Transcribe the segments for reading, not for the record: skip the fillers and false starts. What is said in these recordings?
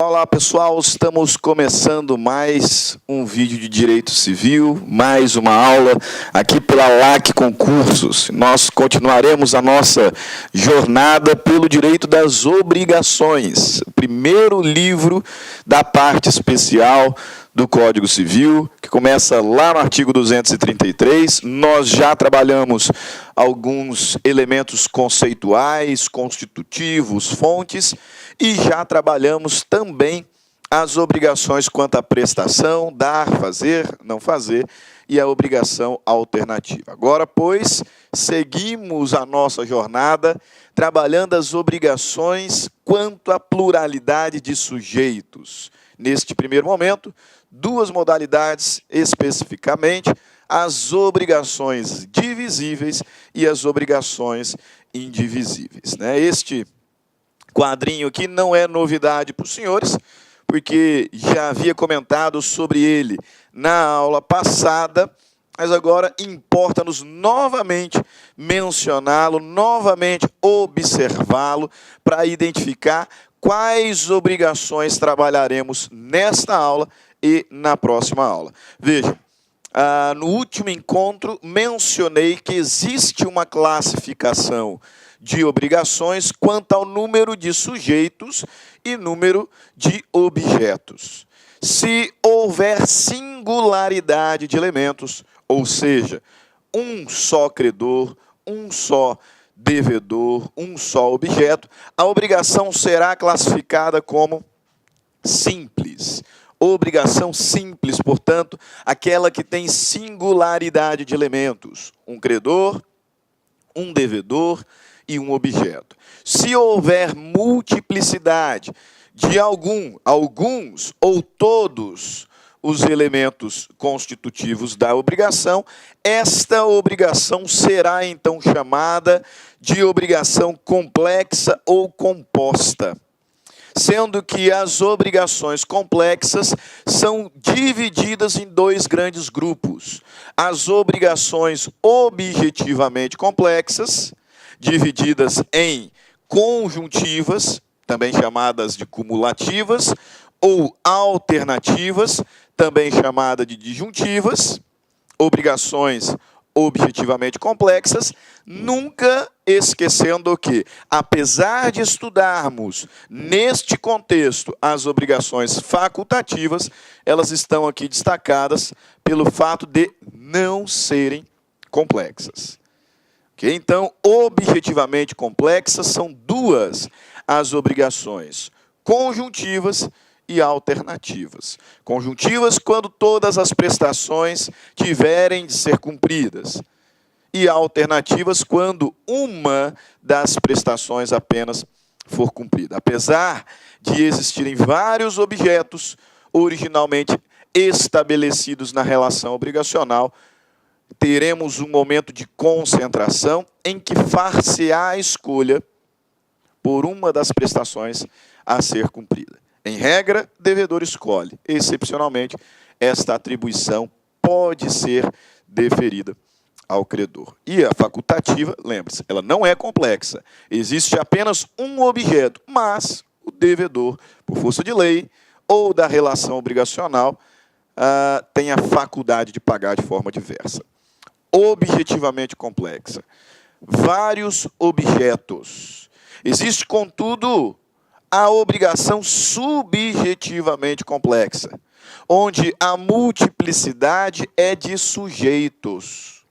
Olá pessoal, estamos começando mais um vídeo de Direito Civil, mais uma aula aqui pela LAC Concursos. Nós continuaremos a nossa jornada pelo direito das obrigações, o primeiro livro da parte especial do Código Civil, que começa lá no artigo 233. Nós já trabalhamos alguns elementos conceituais, constitutivos, fontes, e já trabalhamos também as obrigações quanto à prestação, dar, fazer, não fazer, e a obrigação alternativa. Agora, pois, seguimos a nossa jornada trabalhando as obrigações quanto à pluralidade de sujeitos. Neste primeiro momento, duas modalidades especificamente, as obrigações divisíveis e as obrigações indivisíveis. Este quadrinho aqui não é novidade para os senhores, porque já havia comentado sobre ele na aula passada, mas agora importa-nos novamente mencioná-lo, novamente observá-lo, para identificar quais obrigações trabalharemos nesta aula e na próxima aula. Veja, no último encontro mencionei que existe uma classificação de obrigações quanto ao número de sujeitos e número de objetos. Se houver singularidade de elementos, ou seja, um só credor, um só devedor, um só objeto, a obrigação será classificada como simples. Obrigação simples, portanto, aquela que tem singularidade de elementos, um credor, um devedor e um objeto. Se houver multiplicidade de alguns ou todos os elementos constitutivos da obrigação, esta obrigação será então chamada de obrigação complexa ou composta, sendo que as obrigações complexas são divididas em dois grandes grupos. As obrigações objetivamente complexas, divididas em conjuntivas, também chamadas de cumulativas, ou alternativas, também chamada de disjuntivas, obrigações objetivamente complexas, nunca esquecendo que, apesar de estudarmos neste contexto as obrigações facultativas, elas estão aqui destacadas pelo fato de não serem complexas. Okay? Então, objetivamente complexas são duas as obrigações conjuntivas e alternativas. Conjuntivas quando todas as prestações tiverem de ser cumpridas, e alternativas quando uma das prestações apenas for cumprida. Apesar de existirem vários objetos originalmente estabelecidos na relação obrigacional, teremos um momento de concentração em que far-se-á a escolha por uma das prestações a ser cumprida. Em regra, devedor escolhe. Excepcionalmente, esta atribuição pode ser deferida ao credor. E a facultativa, lembre-se, ela não é complexa. Existe apenas um objeto, mas o devedor, por força de lei ou da relação obrigacional, tem a faculdade de pagar de forma diversa. Objetivamente complexa. Vários objetos. Existe, contudo, a obrigação subjetivamente complexa, onde a multiplicidade é de sujeitos.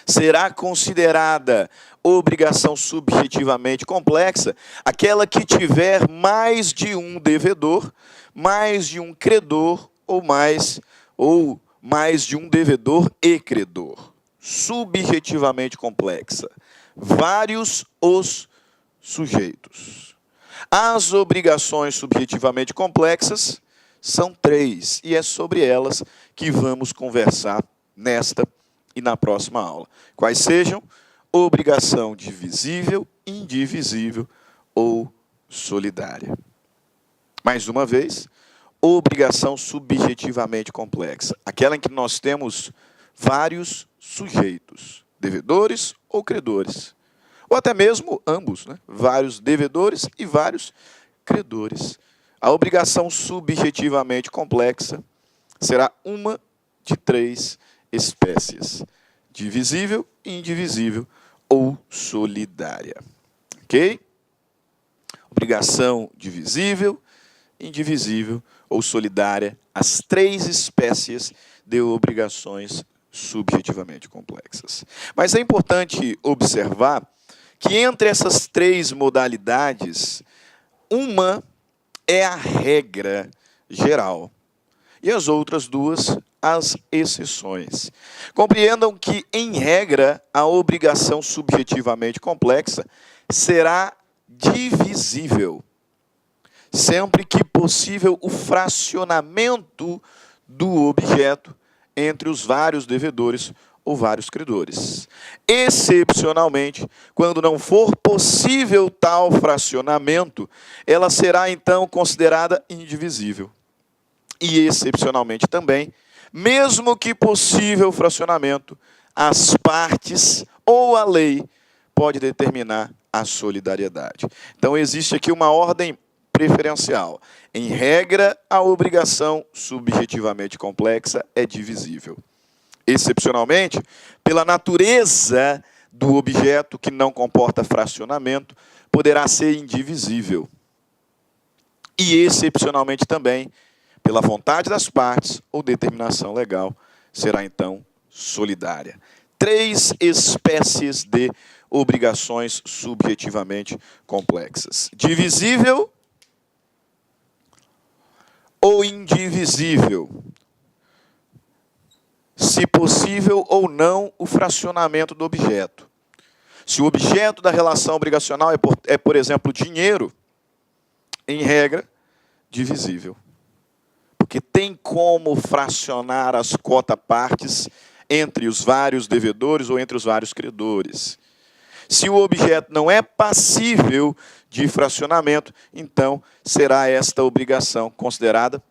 Será considerada obrigação subjetivamente complexa aquela que tiver mais de um devedor, mais de um credor ou mais de um devedor e credor. Subjetivamente complexa. Vários os sujeitos. As obrigações subjetivamente complexas são três, e é sobre elas que vamos conversar nesta e na próxima aula. Quais sejam? Obrigação divisível, indivisível ou solidária. Mais uma vez, obrigação subjetivamente complexa, aquela em que nós temos vários sujeitos, devedores ou credores. Ou até mesmo ambos, vários devedores e vários credores. A obrigação subjetivamente complexa será uma de 3 espécies: divisível, indivisível ou solidária. Ok? Obrigação divisível, indivisível ou solidária, as 3 espécies de obrigações subjetivamente complexas. Mas é importante observar que entre essas 3 modalidades, uma é a regra geral e as outras 2 as exceções. Compreendam que, em regra, a obrigação subjetivamente complexa será divisível, sempre que possível o fracionamento do objeto entre os vários devedores ou vários credores. Excepcionalmente, quando não for possível tal fracionamento, ela será então considerada indivisível. E excepcionalmente também, mesmo que possível fracionamento, as partes ou a lei pode determinar a solidariedade. Então existe aqui uma ordem preferencial. Em regra, a obrigação subjetivamente complexa é divisível. Excepcionalmente, pela natureza do objeto que não comporta fracionamento, poderá ser indivisível. E excepcionalmente também, pela vontade das partes ou determinação legal, será então solidária. 3 espécies de obrigações subjetivamente complexas: divisível ou indivisível, se possível ou não o fracionamento do objeto. Se o objeto da relação obrigacional é, por exemplo, dinheiro, em regra, divisível. Porque tem como fracionar as quota-partes entre os vários devedores ou entre os vários credores. Se o objeto não é passível de fracionamento, então será esta obrigação considerada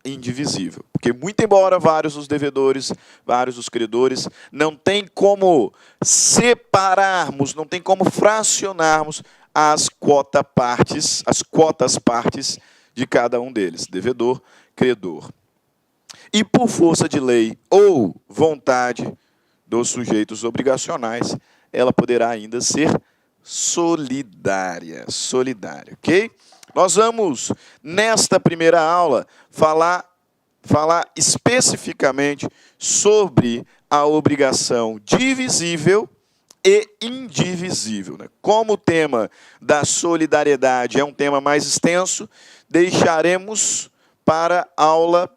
indivisível. Porque, muito embora vários os devedores, vários os credores, não tem como separarmos, não tem como fracionarmos as quota-partes, as quotas-partes de cada um deles, devedor, credor. E por força de lei ou vontade dos sujeitos obrigacionais, ela poderá ainda ser solidária, ok? Nós vamos, nesta primeira aula, falar especificamente sobre a obrigação divisível e indivisível. Como o tema da solidariedade é um tema mais extenso, deixaremos para aula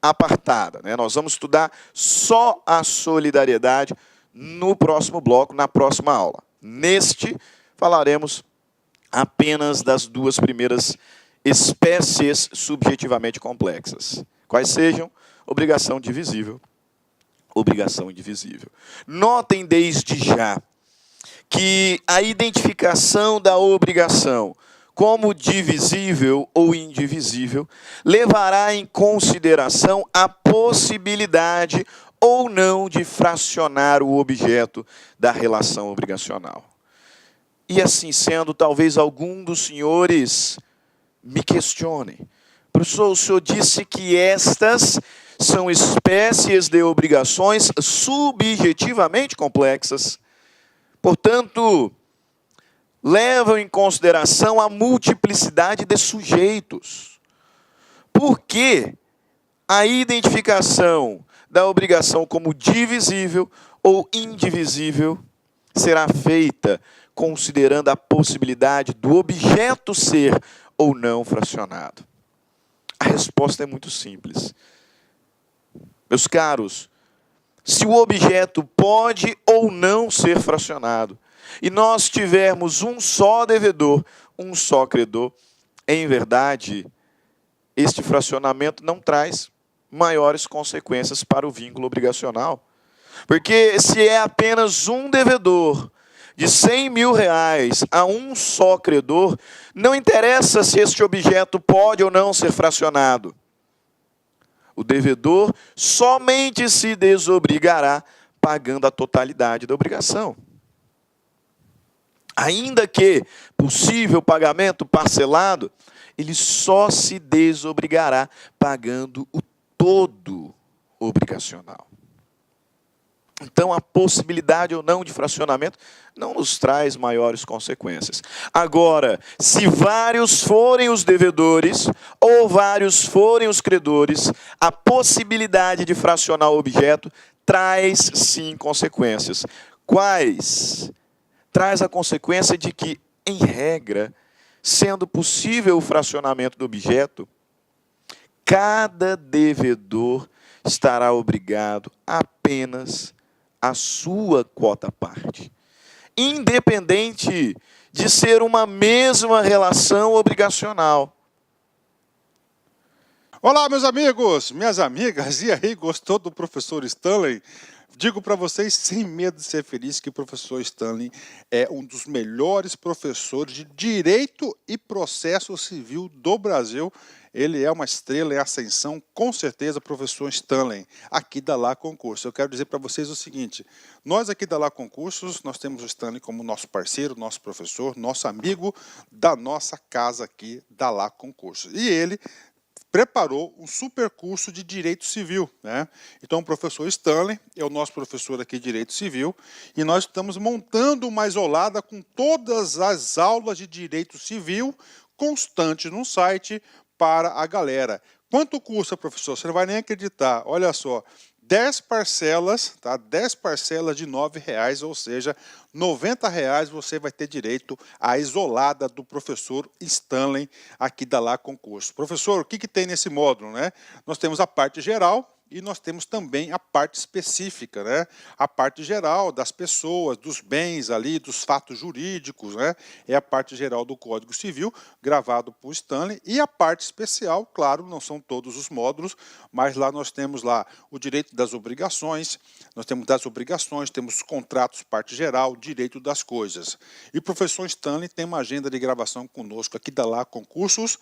apartada. Nós vamos estudar só a solidariedade no próximo bloco, na próxima aula. Neste, falaremos apenas das 2 primeiras espécies subjetivamente complexas. Quais sejam? Obrigação divisível, obrigação indivisível. Notem desde já que a identificação da obrigação como divisível ou indivisível levará em consideração a possibilidade ou não de fracionar o objeto da relação obrigacional. E assim sendo, talvez algum dos senhores me questionem: professor, o senhor disse que estas são espécies de obrigações subjetivamente complexas, portanto, levam em consideração a multiplicidade de sujeitos. Por que a identificação da obrigação como divisível ou indivisível será feita considerando a possibilidade do objeto ser ou não fracionado? A resposta é muito simples. Meus caros, se o objeto pode ou não ser fracionado, e nós tivermos um só devedor, um só credor, em verdade, este fracionamento não traz maiores consequências para o vínculo obrigacional. Porque se é apenas um devedor de 100 mil reais a um só credor, não interessa se este objeto pode ou não ser fracionado. O devedor somente se desobrigará pagando a totalidade da obrigação. Ainda que possível pagamento parcelado, ele só se desobrigará pagando o todo obrigacional. Então, a possibilidade ou não de fracionamento não nos traz maiores consequências. Agora, se vários forem os devedores ou vários forem os credores, a possibilidade de fracionar o objeto traz, sim, consequências. Quais? Traz a consequência de que, em regra, sendo possível o fracionamento do objeto, cada devedor estará obrigado apenas a sua quota parte, independente de ser uma mesma relação obrigacional. Olá, meus amigos, minhas amigas, e aí, gostou do professor Stanley? Digo para vocês, sem medo de ser feliz, que o professor Stanley é um dos melhores professores de Direito e Processo Civil do Brasil. Ele é uma estrela em ascensão, com certeza, professor Stanley, aqui da Lá Concursos. Eu quero dizer para vocês o seguinte, nós aqui da Lá Concursos, nós temos o Stanley como nosso parceiro, nosso professor, nosso amigo da nossa casa aqui da Lá Concursos. E ele preparou um super curso de Direito Civil, né? Então o professor Stanley é o nosso professor aqui de Direito Civil e nós estamos montando uma isolada com todas as aulas de Direito Civil constantes no site para a galera. Quanto custa, professor? Você não vai nem acreditar. Olha só, 10 parcelas, tá? 10 parcelas de R$ 9,00, ou seja, R$ 90,00 você vai ter direito à isolada do professor Stanley aqui da Lá Concurso. Professor, o que tem nesse módulo, né? Nós temos a parte geral e nós temos também a parte específica, né? A parte geral das pessoas, dos bens ali, dos fatos jurídicos, né? É a parte geral do Código Civil, gravado por Stanley, e a parte especial, claro, não são todos os módulos, mas lá nós temos lá o direito das obrigações, nós temos das obrigações, temos os contratos, parte geral, direito das coisas. E o professor Stanley tem uma agenda de gravação conosco aqui da Lá Concursos,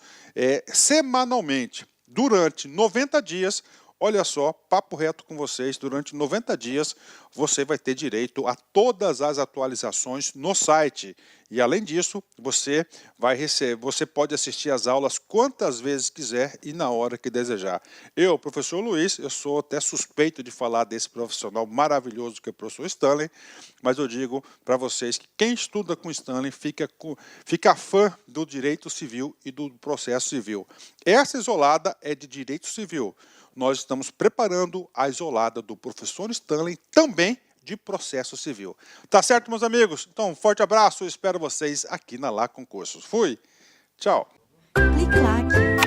semanalmente, durante 90 dias. Olha só, papo reto com vocês, durante 90 dias você vai ter direito a todas as atualizações no site. E além disso, você pode assistir às aulas quantas vezes quiser e na hora que desejar. Eu, professor Luiz, eu sou até suspeito de falar desse profissional maravilhoso que é o professor Stanley, mas eu digo para vocês que quem estuda com Stanley fica fã do direito civil e do processo civil. Essa isolada é de direito civil. Nós estamos preparando a isolada do professor Stanley também de processo civil. Tá certo, meus amigos? Então, um forte abraço, eu espero vocês aqui na Lá Concursos. Fui, tchau. Clique lá.